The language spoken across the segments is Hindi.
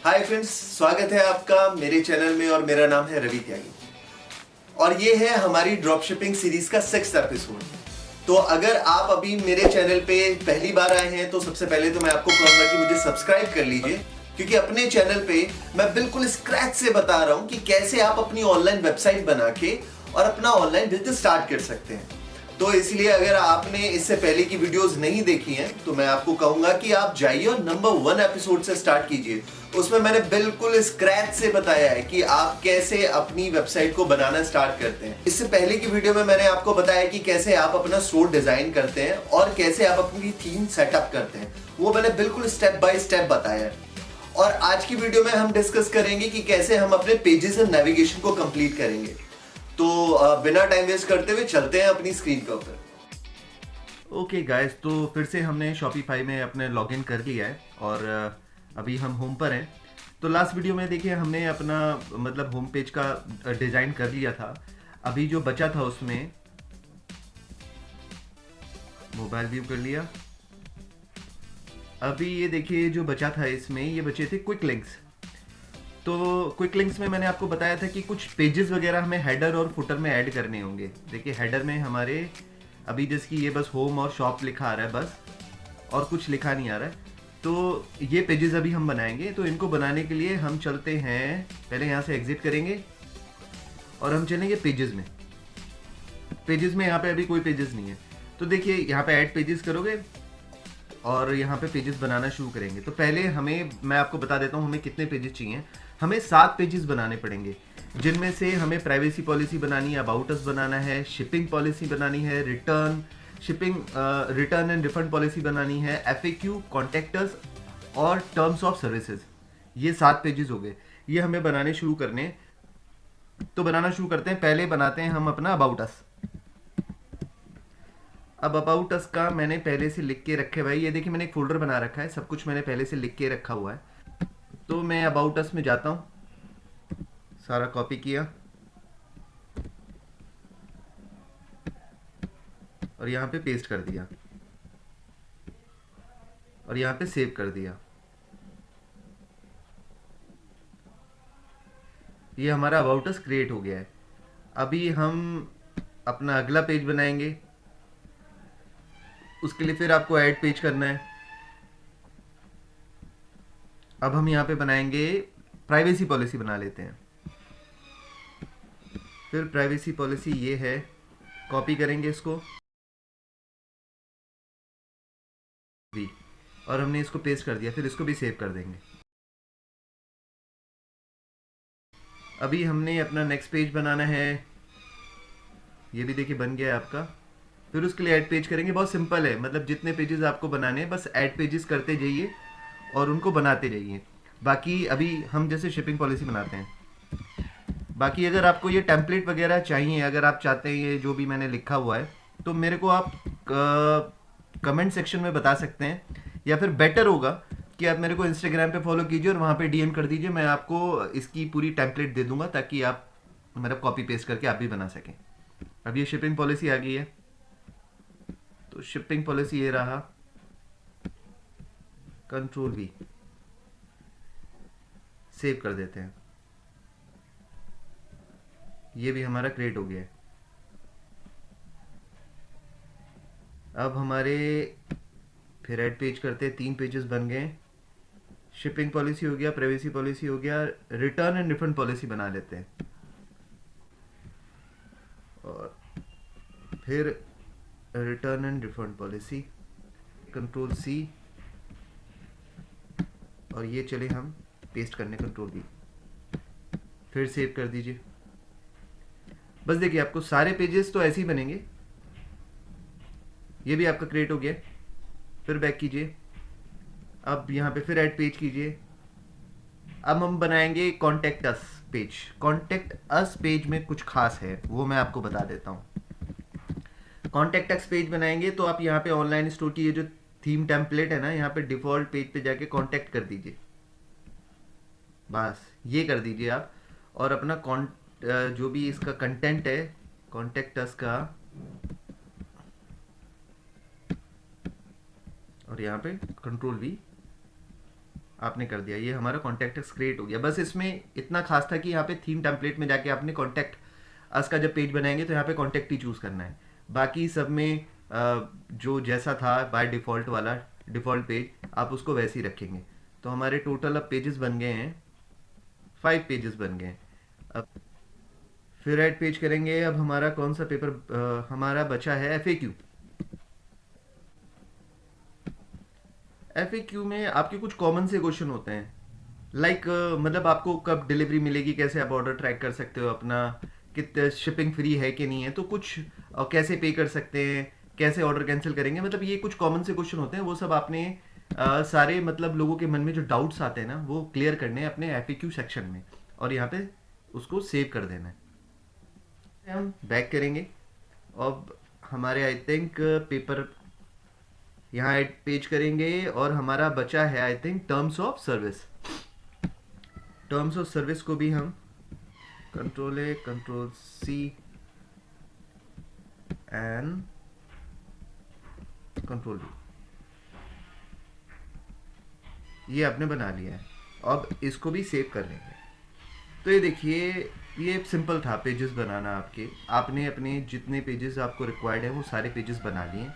हाय फ्रेंड्स, स्वागत है आपका मेरे चैनल में और मेरा नाम है रवि त्यागी और ये है हमारी ड्रॉपशिपिंग सीरीज का 6th एपिसोड। तो अगर आप अभी मेरे चैनल पे पहली बार आए हैं तो सबसे पहले तो मैं आपको कहूंगा कि मुझे सब्सक्राइब कर लीजिए, क्योंकि अपने चैनल पे मैं बिल्कुल स्क्रैच से बता रहा हूं कि कैसे आप अपनी ऑनलाइन वेबसाइट बना के और अपना ऑनलाइन बिजनेस स्टार्ट कर सकते हैं। तो इसलिए अगर आपने इससे पहले की वीडियोस नहीं देखी हैं तो मैं आपको कहूंगा कि आप जाइए और नंबर 1 एपिसोड से स्टार्ट कीजिए। उसमें मैंने बिल्कुल स्क्रैच से बताया है कि आप कैसे अपनी वेबसाइट को बनाना स्टार्ट करते हैं। इससे पहले की वीडियो में मैंने आपको बताया कि कैसे आप अपना स्टोर डिजाइन करते हैं और कैसे आप अपनी थीम सेटअप करते हैं, वो मैंने बिल्कुल स्टेप बाय स्टेप बताया है। और आज की वीडियो में हम डिस्कस करेंगे कि कैसे हम अपने पेजेस एंड नेविगेशन को कंप्लीट करेंगे। तो बिना टाइम वेस्ट करते हुए चलते हैं अपनी स्क्रीन के ऊपर। ओके गाइस, तो फिर से हमने शॉपिफाई में अपने लॉगिन कर लिया है और अभी हम होम पर हैं। तो लास्ट वीडियो में देखिए हमने अपना मतलब होम पेज का डिज़ाइन कर लिया था। अभी जो बचा था उसमें मोबाइल व्यू कर लिया। अभी ये देखिए जो बचा था इसमें ये बचे थे क्विक लिंक्स। तो क्विक लिंक्स में मैंने आपको बताया था कि कुछ पेजेस वगैरह हमें हेडर और फुटर में ऐड करने होंगे। देखिए हेडर में हमारे अभी जैसे कि ये बस होम और शॉप लिखा आ रहा है बस, और कुछ लिखा नहीं आ रहा है। तो ये पेजेस अभी हम बनाएंगे। तो इनको बनाने के लिए हम चलते हैं, पहले यहाँ से एग्जिट करेंगे और हम चलेंगे पेजेस में। पेजेस में यहाँ पे अभी कोई पेजेस नहीं है। तो देखिए यहाँ पे ऐड पेजेस करोगे और यहाँ पे पेजेस बनाना शुरू करेंगे। तो पहले मैं आपको बता देता हूँ हमें कितने पेजेस चाहिए। हमें 7 पेजेस बनाने पड़ेंगे, जिनमें से हमें प्राइवेसी पॉलिसी बनानी है, अबाउट अस बनाना है, शिपिंग पॉलिसी बनानी है, रिटर्न एंड रिफंड पॉलिसी बनानी है, एफएक्यू, कॉन्टैक्ट अस और टर्म्स ऑफ सर्विसेज। ये 7 पेजेस हो गए, ये हमें बनाने शुरू करने। तो बनाना शुरू करते हैं। पहले बनाते हैं हम अपना अबाउट अस। अब अबाउट अस का मैंने पहले से लिख के रखे भाई, ये देखिए मैंने एक फोल्डर बना रखा है, सब कुछ मैंने पहले से लिख के रखा हुआ है। तो मैं अबाउट अस में जाता हूँ, सारा कॉपी किया और यहाँ पे पेस्ट कर दिया और यहाँ पे सेव कर दिया। ये हमारा अबाउट अस क्रिएट हो गया है। अभी हम अपना अगला पेज बनाएंगे। उसके लिए फिर आपको ऐड पेज करना है। अब हम यहाँ पे बनाएंगे प्राइवेसी पॉलिसी बना लेते हैं। फिर प्राइवेसी पॉलिसी ये है, कॉपी करेंगे इसको भी और हमने इसको पेस्ट कर दिया। फिर इसको भी सेव कर देंगे। अभी हमने अपना नेक्स्ट पेज बनाना है, ये भी देखिए बन गया है आपका। फिर उसके लिए ऐड पेज करेंगे। बहुत सिंपल है, मतलब जितने पेजेस आपको बनाने हैं बस ऐड पेजेस करते जाइए और उनको बनाते जाइए। बाकी अभी हम जैसे शिपिंग पॉलिसी बनाते हैं। बाकी अगर आपको ये टेम्पलेट वगैरह चाहिए, अगर आप चाहते हैं ये जो भी मैंने लिखा हुआ है, तो मेरे को आप कमेंट सेक्शन में बता सकते हैं, या फिर बेटर होगा कि आप मेरे को इंस्टाग्राम पे फॉलो कीजिए और वहाँ पे डीएम कर दीजिए। मैं आपको इसकी पूरी टेम्पलेट दे दूंगा ताकि आप मतलब कॉपी पेस्ट करके आप भी बना सकें। अब ये शिपिंग पॉलिसी आ गई है, तो शिपिंग पॉलिसी ये रहा, कंट्रोल वी, सेव कर देते हैं। ये भी हमारा क्रिएट हो गया है। अब हमारे फिर ऐड पेज करते हैं, 3 पेजेस बन गए। शिपिंग पॉलिसी हो गया, प्राइवेसी पॉलिसी हो गया, रिटर्न एंड रिफंड पॉलिसी बना लेते हैं। और फिर return and refund policy, control C, और ये चले हम पेस्ट करने, कंट्रोल वी, फिर सेव कर दीजिए। बस देखिए आपको सारे पेजेस तो ऐसे ही बनेंगे। ये भी आपका क्रिएट हो गया। फिर बैक कीजिए। अब यहाँ पे फिर ऐड पेज कीजिए। अब हम बनाएंगे contact us page. Contact us page में कुछ खास है, वो मैं आपको बता देता हूँ। कॉन्टैक्ट अस पेज बनाएंगे तो आप यहाँ पे ऑनलाइन स्टोर की ये जो थीम टेम्पलेट है ना, यहाँ पे डिफॉल्ट पेज पे जाके कॉन्टैक्ट कर दीजिए। बस ये कर दीजिए आप, और अपना जो भी इसका कंटेंट है कॉन्टैक्ट अस का, और यहाँ पे कंट्रोल वी आपने कर दिया, ये हमारा कॉन्टैक्ट अस क्रिएट हो गया। बस इसमें इतना खास था कि यहाँ पे थीम टेम्पलेट में जाके आपने कॉन्टैक्ट अस का जब पेज बनाएंगे तो यहाँ पे कॉन्टैक्ट ही चूज़ करना है। बाकी सब में जो जैसा था बाय डिफ़ॉल्ट वाला डिफ़ॉल्ट पेज आप उसको वैसे ही रखेंगे। तो हमारे टोटल अब पेजेस बन गए हैं, 5 पेजेस बन गए हैं। अब फिर ऐड पेज करेंगे। अब हमारा कौन सा पेपर हमारा बचा है, FAQ। FAQ में आपके कुछ कॉमन से क्वेश्चन होते हैं, लाइक मतलब आपको कब डिलीवरी मिलेगी, कैसे आप ऑर्डर ट्रैक कर सकते हो अपना, कितने शिपिंग फ्री है कि नहीं है, तो कुछ कैसे पे कर सकते हैं, कैसे ऑर्डर कैंसिल करेंगे, मतलब ये कुछ कॉमन से क्वेश्चन होते हैं। वो सब आपने सारे मतलब लोगों के मन में जो डाउट्स आते हैं ना वो क्लियर करने हैं अपने FAQ सेक्शन में, और यहाँ पे उसको सेव कर देना है। हम बैक करेंगे। अब हमारे आई थिंक पेपर यहाँ ऐड पेज करेंगे, और हमारा बचा है I think terms of service. Terms of service को भी हम control A control C and control V, ये आपने बना लिया है। अब इसको भी सेव कर लेंगे। तो ये देखिए, ये सिंपल था पेजेस बनाना आपके। आपने अपने जितने पेजेस आपको रिक्वायर्ड है वो सारे पेजेस बना लिए,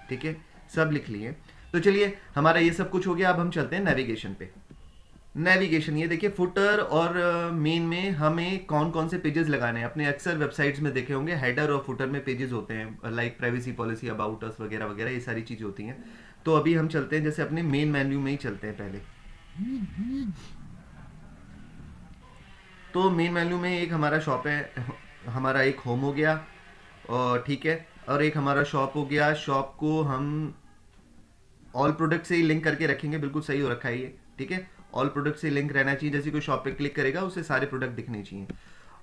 ठीक है, सब लिख लिए। तो चलिए हमारा ये सब कुछ हो गया। अब हम चलते हैं नेविगेशन पे। नेविगेशन, ये देखिए फुटर और मेन में हमें कौन कौन से पेजेस लगाने हैं। अपने अक्सर वेबसाइट्स में देखे होंगे हेडर और फुटर में पेजेस होते हैं, like privacy policy, about us वगैरह वगैरह, ये सारी चीज़ें होती हैं। तो अभी हम चलते हैं जैसे अपने मेन मेन्यू में ही चलते हैं पहले। तो मेन मेन्यू में एक हमारा शॉप है, हमारा एक होम हो गया, और ठीक है, और एक हमारा शॉप हो गया। शॉप को हम ऑल प्रोडक्ट से ही लिंक करके रखेंगे, बिल्कुल सही हो रखा है ये, ठीक है। ऑल प्रोडक्ट से लिंक रहना चाहिए, जैसे कोई शॉप पे क्लिक करेगा उसे सारे प्रोडक्ट दिखने चाहिए।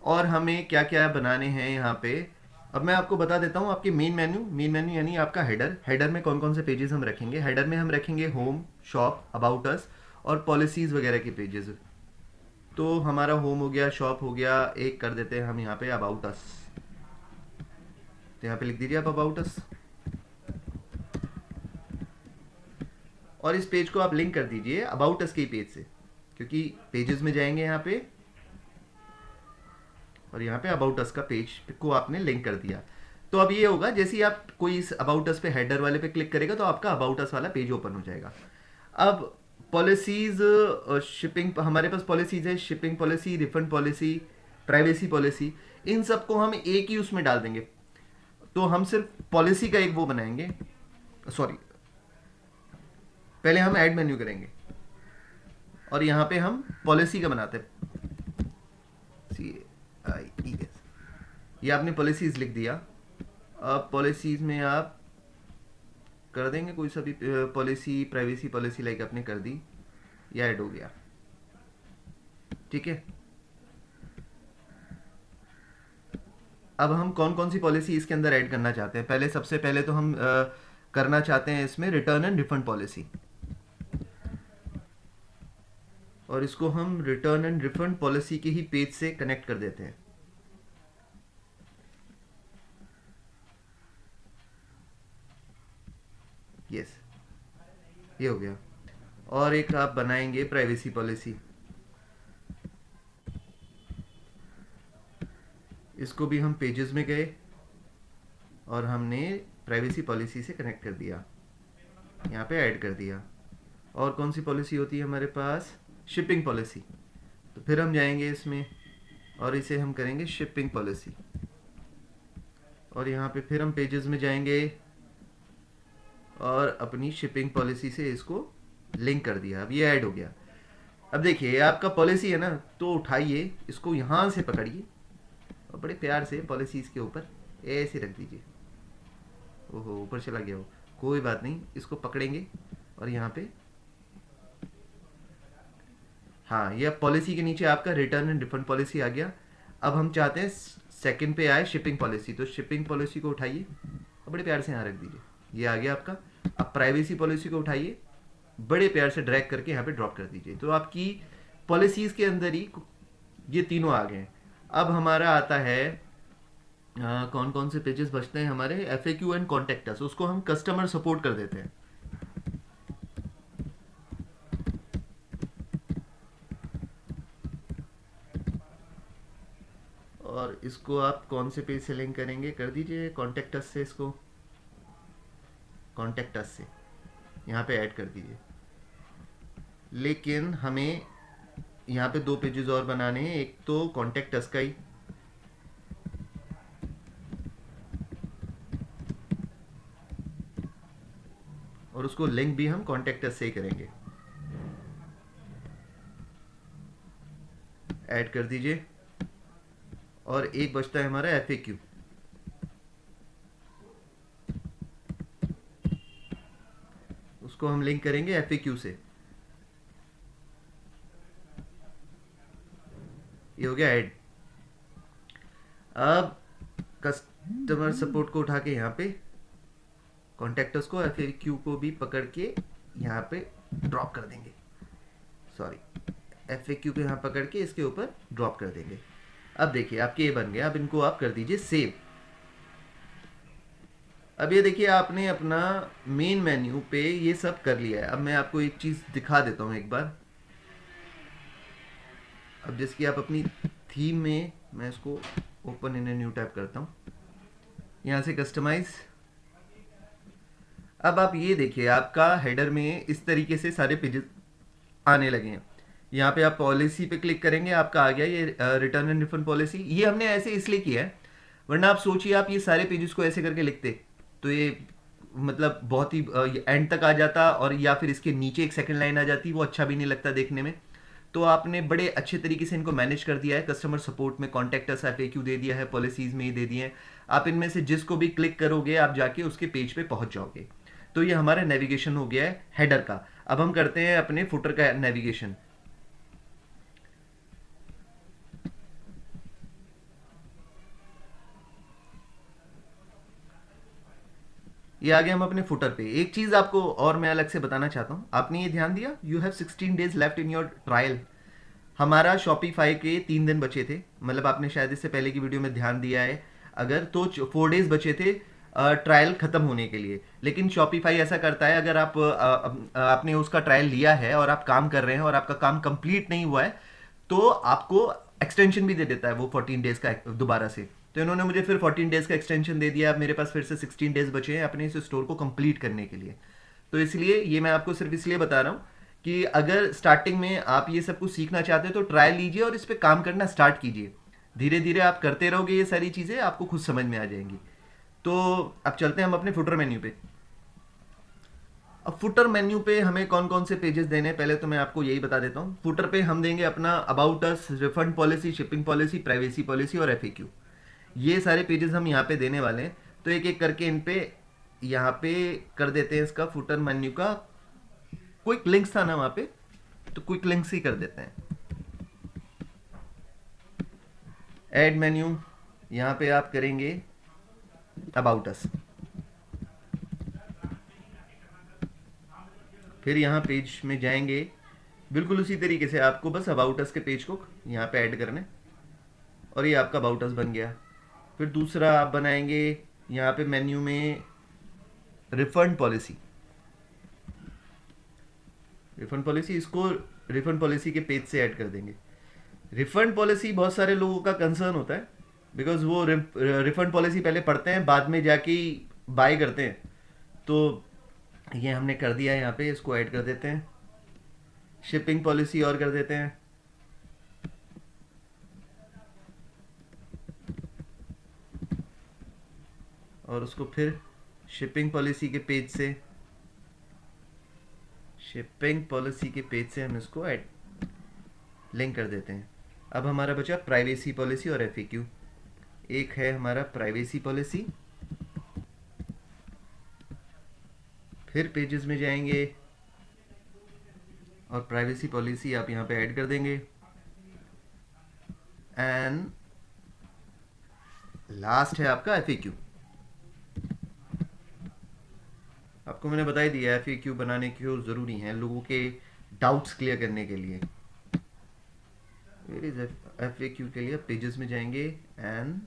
और हमें क्या क्या बनाने हैं यहाँ पे, अब मैं आपको बता देता हूँ। आपके मेन मेन्यू यानी आपका हेडर में कौन कौन से पेजेस हम रखेंगे। हेडर में हम रखेंगे होम, शॉप, अबाउट अस और पॉलिसीज़ वगैरह के पेजेस। तो हमारा होम हो गया, शॉप हो गया, एक कर देते हैं हम यहाँ पे अबाउट अस। तो यहाँ पे लिख दीजिए आप अबाउट अस, और इस पेज को आप लिंक कर दीजिए अबाउट अस के पेज से, क्योंकि पेजेस में जाएंगे यहाँ पे, और यहाँ पे अबाउट अस का पेज को आपने लिंक कर दिया। तो अब ये होगा, जैसे ही आप कोई इस अबाउट अस पे हेडर वाले पे क्लिक करेगा तो आपका अबाउट अस वाला पेज ओपन हो जाएगा। अब पॉलिसीज, शिपिंग, हमारे पास पॉलिसीज है, shipping policy, refund policy, privacy policy, इन सबको हम एक ही उसमें डाल देंगे। तो हम सिर्फ पॉलिसी का एक वो बनाएंगे, सॉरी, पहले हम ऐड मेन्यू करेंगे और यहाँ पे हम पॉलिसी का बनाते हैं, CIES। ये आपने पॉलिसीज लिख दिया। अब पॉलिसीज में आप कर देंगे कोई सा भी पॉलिसी, प्राइवेसी पॉलिसी लाइक आपने कर दी, ये ऐड हो गया, ठीक है। अब हम कौन कौन सी पॉलिसी इसके अंदर ऐड करना चाहते हैं। पहले सबसे पहले तो हम करना चाहते हैं इसमें रिटर्न एंड रिफंड पॉलिसी, और इसको हम रिटर्न एंड रिफंड पॉलिसी के ही पेज से कनेक्ट कर देते हैं। यस, ये हो गया। और एक आप बनाएंगे प्राइवेसी पॉलिसी, इसको भी हम पेजेस में गए और हमने प्राइवेसी पॉलिसी से कनेक्ट कर दिया, यहाँ पे ऐड कर दिया। और कौन सी पॉलिसी होती है हमारे पास, शिपिंग पॉलिसी। तो फिर हम जाएंगे इसमें और इसे हम करेंगे शिपिंग पॉलिसी, और यहाँ पे फिर हम पेजेस में जाएंगे और अपनी शिपिंग पॉलिसी से इसको लिंक कर दिया। अब ये ऐड हो गया। अब देखिए आपका पॉलिसी है ना, तो उठाइए इसको यहाँ से पकड़िए और बड़े प्यार से पॉलिसीज़ के ऊपर ऐसे रख दीजिए। ओहो, ऊपर चला गया वो, कोई बात नहीं, इसको पकड़ेंगे और यहाँ पे, हाँ, ये अब पॉलिसी के नीचे आपका रिटर्न एंड रिफंड पॉलिसी आ गया। अब हम चाहते हैं सेकंड पे आए शिपिंग पॉलिसी, तो शिपिंग पॉलिसी को उठाइए और बड़े प्यार से यहाँ रख दीजिए, ये आ गया आपका। अब प्राइवेसी पॉलिसी को उठाइए, बड़े प्यार से ड्रैग करके यहाँ पे ड्रॉप कर दीजिए। तो आपकी पॉलिसीज़ के अंदर ही ये तीनों आ गए। अब हमारा आता है कौन कौन से पेजेस बचते हैं हमारे, FAQ एंड कॉन्टेक्ट अस, उसको हम कस्टमर सपोर्ट कर देते हैं। और इसको आप कौन से पेज से लिंक करेंगे, कर दीजिए कॉन्टेक्ट अस से, इसको कॉन्टेक्ट अस से यहाँ पे ऐड कर दीजिए। लेकिन हमें यहाँ पे 2 पेजेस और बनाने हैं, एक तो कॉन्टेक्ट अस का ही, और उसको लिंक भी हम कॉन्टेक्ट अस से ही करेंगे। ऐड कर दीजिए। और एक बचता है हमारा FAQ, उसको हम लिंक करेंगे FAQ से। ये हो गया ऐड। अब कस्टमर सपोर्ट को उठा के यहाँ पे कॉन्टेक्टर्स को FAQ को भी पकड़ के यहाँ पे ड्रॉप कर देंगे। सॉरी, FAQ को यहाँ पकड़ के इसके ऊपर ड्रॉप कर देंगे। अब देखिए आपके ये बन गया। अब इनको आप कर दीजिए सेव। अब ये देखिए आपने अपना मेन मेन्यू पे ये सब कर लिया है। अब मैं आपको एक चीज़ दिखा देता हूँ एक बार। अब जिसकी आप अपनी थीम में, मैं इसको open in a new tab करता हूँ, यहाँ से कस्टमाइज। अब आप ये देखिए आपका हेडर में इस तरीके से सारे पेजेस आने लगे हैं। यहाँ पे आप पॉलिसी पे क्लिक करेंगे, आपका आ गया ये रिटर्न एंड रिफंड पॉलिसी। ये हमने ऐसे इसलिए किया है, वरना आप सोचिए आप ये सारे पेजेस को ऐसे करके लिखते तो ये मतलब बहुत ही एंड तक आ जाता, और या फिर इसके नीचे एक सेकंड लाइन आ जाती, वो अच्छा भी नहीं लगता देखने में। तो आपने बड़े अच्छे तरीके से इनको मैनेज कर दिया है। कस्टमर सपोर्ट में कॉन्टेक्ट अस FAQ दे दिया है, पॉलिसीज में ही दे दिए हैं। आप इनमें से जिसको भी क्लिक करोगे आप जाके उसके पेज पे पहुंच जाओगे। तो ये हमारा नेविगेशन हो गया है हेडर का। अब हम करते हैं अपने फुटर का नेविगेशन। ये आगे हम अपने फुटर पे। एक चीज आपको और मैं अलग से बताना चाहता हूं, आपने ये ध्यान दिया, you have 16 days left in your trial. हमारा शॉपिफाई के 3 दिन बचे थे, मतलब आपने शायद इससे पहले की वीडियो में ध्यान दिया है अगर, तो 4 डेज बचे थे ट्रायल खत्म होने के लिए। लेकिन शॉपिफाई ऐसा करता है, अगर आप आपने उसका ट्रायल लिया है और आप काम कर रहे हैं और आपका काम कंप्लीट नहीं हुआ है तो आपको एक्सटेंशन भी दे देता है वो 14 डेज का दोबारा से। तो इन्होंने मुझे फिर 14 डेज का एक्सटेंशन दे दिया। अब मेरे पास फिर से 16 डेज बचे हैं अपने इस स्टोर को कंप्लीट करने के लिए। तो इसलिए ये मैं आपको सिर्फ इसलिए बता रहा हूँ कि अगर स्टार्टिंग में आप ये सब कुछ सीखना चाहते हो तो ट्रायल लीजिए और इस पर काम करना स्टार्ट कीजिए। धीरे धीरे आप करते रहोगे, ये सारी चीज़ें आपको खुद समझ में आ जाएंगी। तो अब चलते हैं हम अपने फुटर मेन्यू पे। अब फुटर मेन्यू पे हमें कौन कौन से पेजेस देने हैं, पहले तो मैं आपको यही बता देता हूँ। फुटर पे हम देंगे अपना about us, refund policy, shipping policy, privacy policy और FAQ। ये सारे पेजेस हम यहाँ पे देने वाले हैं। तो एक एक करके इन पे यहाँ पे कर देते हैं। इसका फुटर मेन्यू का क्विक लिंक्स था ना वहाँ पे, तो क्विक लिंक्स ही कर देते हैं। ऐड मेन्यू, यहाँ पे आप करेंगे अबाउट अस। फिर यहाँ पेज में जाएंगे, बिल्कुल उसी तरीके से आपको बस अबाउट अस के पेज को यहाँ पे ऐड करना है और ये आपका अबाउट अस बन गया। फिर दूसरा आप बनाएंगे यहाँ पे मेन्यू में रिफंड पॉलिसी। रिफंड पॉलिसी, इसको रिफंड पॉलिसी के पेज से ऐड कर देंगे। रिफंड पॉलिसी बहुत सारे लोगों का कंसर्न होता है, बिकॉज वो रिफंड पॉलिसी पहले पढ़ते हैं बाद में जाके बाय करते हैं। तो ये हमने कर दिया है, यहाँ पे इसको ऐड कर देते हैं। शिपिंग पॉलिसी और कर देते हैं। और उसको फिर शिपिंग पॉलिसी के पेज से, शिपिंग पॉलिसी के पेज से हम इसको ऐड लिंक कर देते हैं। अब हमारा बचा प्राइवेसी पॉलिसी और FAQ। एक है हमारा प्राइवेसी पॉलिसी, फिर पेजेस में जाएंगे और प्राइवेसी पॉलिसी आप यहाँ पे ऐड कर देंगे। एंड लास्ट है आपका FAQ। आपको मैंने बता ही दिया FAQ बनाने क्यों ज़रूरी है, लोगों के डाउट्स क्लियर करने के लिए। FAQ के लिए पेजेस में जाएंगे एंड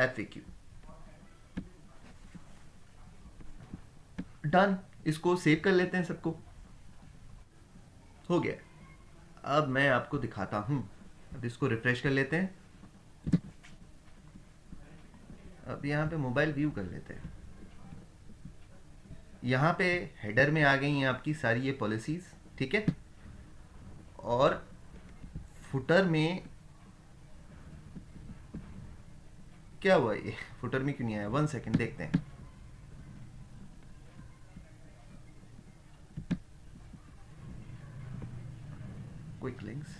FAQ। डन। इसको सेव कर लेते हैं सबको। हो गया। अब मैं आपको दिखाता हूं। अब इसको रिफ्रेश कर लेते हैं। अब यहाँ पे मोबाइल व्यू कर लेते हैं। यहाँ पे हेडर में आ गई हैं आपकी सारी ये पॉलिसीज, ठीक है। और फुटर में क्या हुआ, ये फुटर में क्यों नहीं आया? 1 सेकेंड देखते हैं। क्विक लिंक्स,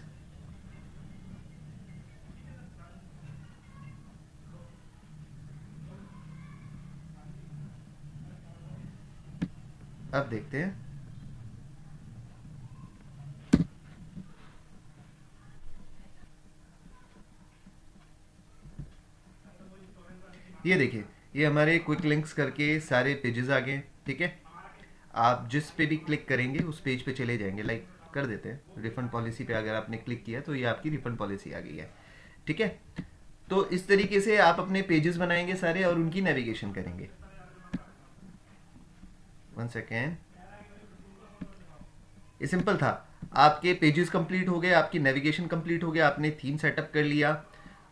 अब देखते हैं। ये देखिए, ये हमारे क्विक लिंक्स करके सारे पेजेस आ गए, ठीक है। आप जिस पे भी क्लिक करेंगे उस पेज पे चले जाएंगे। लाइक कर देते हैं रिफंड पॉलिसी पे, अगर आपने क्लिक किया तो ये आपकी रिफंड पॉलिसी आ गई है, ठीक है। तो इस तरीके से आप अपने पेजेस बनाएंगे सारे और उनकी नेविगेशन करेंगे। 1 सेकेंड, ये सिंपल था। आपके पेजेस कंप्लीट हो गए, आपकी नेविगेशन कंप्लीट हो गया, आपने थीम सेटअप कर लिया,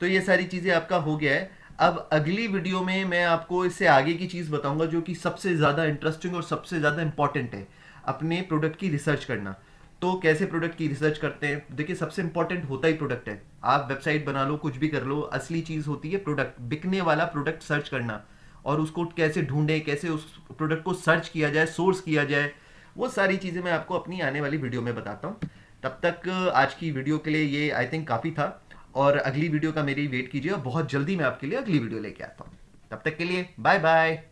तो ये सारी चीज़ें आपका हो गया है। अब अगली वीडियो में मैं आपको इससे आगे की चीज़ बताऊंगा जो कि सबसे ज़्यादा इंटरेस्टिंग और सबसे ज़्यादा इंपॉर्टेंट है, अपने प्रोडक्ट की रिसर्च करना। तो कैसे प्रोडक्ट की रिसर्च करते हैं? देखिए, सबसे इंपॉर्टेंट होता ही प्रोडक्ट है। आप वेबसाइट बना लो, कुछ भी कर लो, असली चीज़ होती है प्रोडक्ट, बिकने वाला प्रोडक्ट सर्च करना, और उसको कैसे ढूंढें, कैसे उस प्रोडक्ट को सर्च किया जाए, सोर्स किया जाए, वो सारी चीज़ें मैं आपको अपनी आने वाली वीडियो में बताता हूँ। तब तक आज की वीडियो के लिए ये आई थिंक काफ़ी था, और अगली वीडियो का मेरी वेट कीजिए, और बहुत जल्दी मैं आपके लिए अगली वीडियो लेके आता हूँ। तब तक के लिए बाय बाय।